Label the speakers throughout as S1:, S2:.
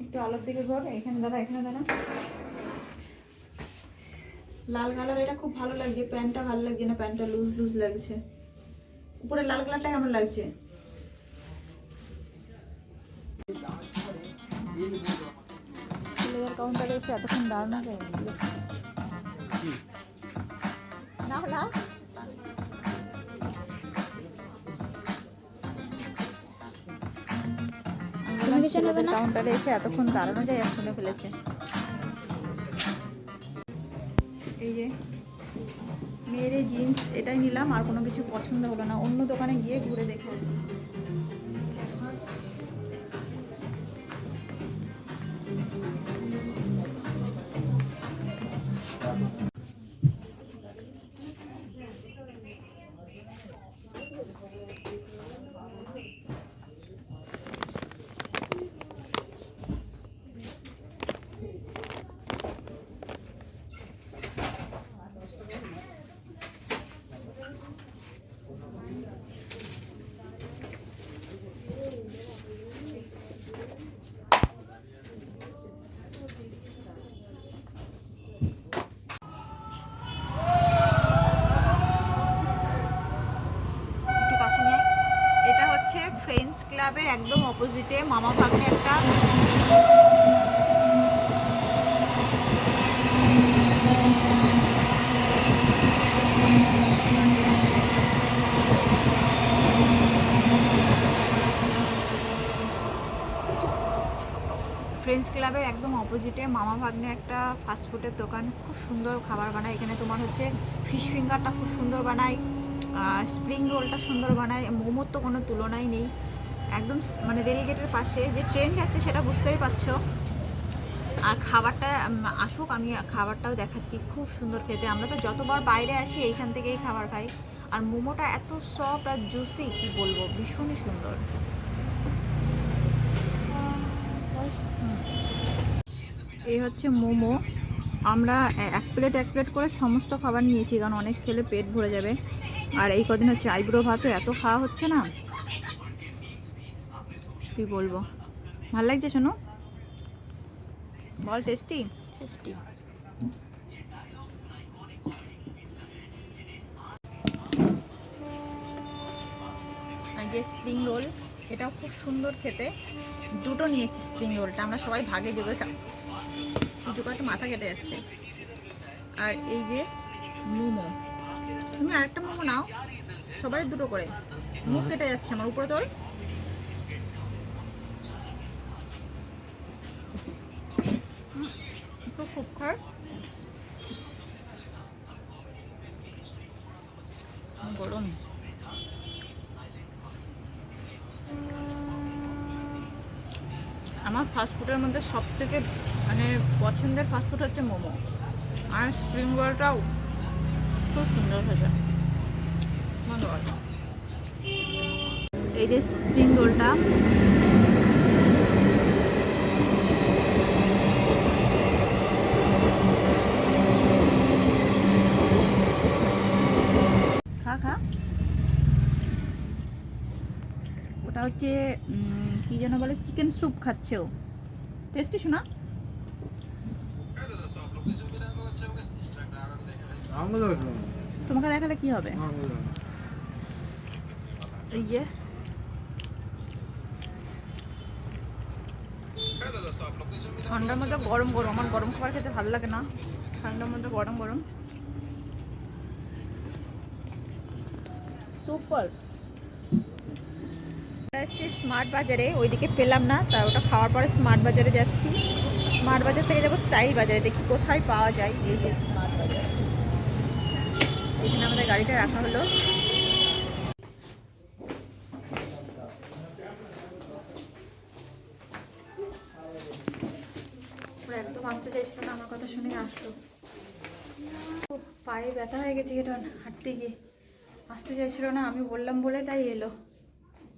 S1: একটু আলোর দিকে ঘর, এখানে দাঁড়া, এখানে দাঁড়া। লাল কালার এটা খুব ভালো লাগছে, প্যান্টটা ভালো লাগছে না, প্যান্টটা লুজ লুজ লাগছে। উপরে লাল কালারটা কেমন লাগছে? ছেলেদের কাউন্টারে এসে এতক্ষণ দাঁড়ানো যায় না? না কাউন্টারে এসে এতক্ষণ দাঁড়ানো যায়, শুনে ফেলেছে। এই যে মেয়ের জিন্স এটাই নিলাম, আর কোনো কিছু পছন্দ হলো না, অন্য দোকানে গিয়ে ঘুরে দেখে আসি। ফ্রেন্ডস ক্লাবের একদম অপোজিটে মামা ভাগ্নে একটা ফ্রেন্ডস ক্লাবের একদম অপোজিটে মামা ভাগ্নে একটা ফাস্টফুডের দোকান, খুব সুন্দর খাবার বানায় এখানে। তোমার হচ্ছে ফিশ ফিঙ্গারটা খুব সুন্দর বানায়, আর স্প্রিং রোলটা সুন্দর বানায়, মোমোর তো কোনো তুলনাই নেই। একদম মানে রেলগেটের পাশে যে ট্রেন যাচ্ছে সেটা বুঝতেই পারছো। আর খাবারটা আসুক, আমি খাবারটাও দেখাচ্ছি, খুব সুন্দর খেতে। আমরা তো যতবার বাইরে আসি এইখান থেকেই খাবার খাই। আর মোমোটা এত সফট আর জুসি, কি বলবো, ভীষণই সুন্দর। এই হচ্ছে মোমো। আমরা এক প্লেট করে সমস্ত খাবার নিয়েছি, কারণ অনেক খেলে পেট ভরে যাবে। আর এই কদিন হচ্ছে আইব্রো ভাতও এত খাওয়া হচ্ছে না, কি বলবো। ভালো লাগছে শোনো, বল টেস্টি টেস্টি। যে স্প্রিং রোল, এটাও খুব সুন্দর খেতে। দুটো নিয়েছি স্প্রিং রোলটা, আমরা সবাই ভাগে দেবো, দুটো একটা মাথা কেটে যাচ্ছে। আর এই যে মোমো, তুমি আরেকটা মোমো নাও, সবারই দুটো করে। মুখ কেটে যাচ্ছে আমার, উপরে তোল। খুব খায় গরম। আমার ফাস্টফুডের মধ্যে সবথেকে মানে পছন্দের ফাস্টফুড হচ্ছে মোমো, আর স্প্রিং রোলটাও খুব সুন্দর হয়েছে। এই যে স্প্রিং রোলটা, খা খা। ওটা হচ্ছে কি যেন বলে, চিকেন স্যুপ খাচ্ছে ও। টেস্টি শোনা? তোমাকে দেখালে কি হবে? এই যে ঠান্ডার মধ্যে গরম গরম, আমার গরম খাবার খেতে ভালো লাগে না, ঠান্ডার মধ্যে গরম গরম সুপার। এসছি স্মার্ট বাজারে, ওইদিকে পেলাম না, তা ওটা খাওয়ার পরে স্মার্ট বাজারে যাচ্ছি। স্মার্ট বাজার থেকে যাবো স্টাইল বাজারে, দেখি কোথায় পাওয়া যায়। এই যে স্মার্ট বাজার, এখানে আমাদের গাড়িটা রাখা হলো। একদম আসতে চাইছিল না, আমার কথা শুনে আসলো। পায়ে ব্যথা হয়ে গেছে, এটা হাঁটতে গিয়ে আসতে চাইছিল না, আমি বললাম বলে তাই এলো।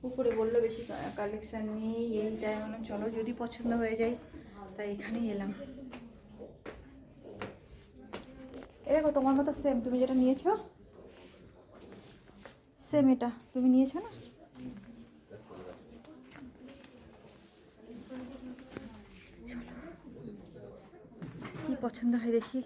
S1: উপরে বললো বেশি কালেকশান নেই, এই তাই মানে চলো যদি পছন্দ হয়ে যায়, তাই এখানেই এলাম। এরকম তোমার মতো সেম, তুমি যেটা নিয়েছো সেম এটা তুমি নিয়েছো না? পছন্দ হয় দেখি।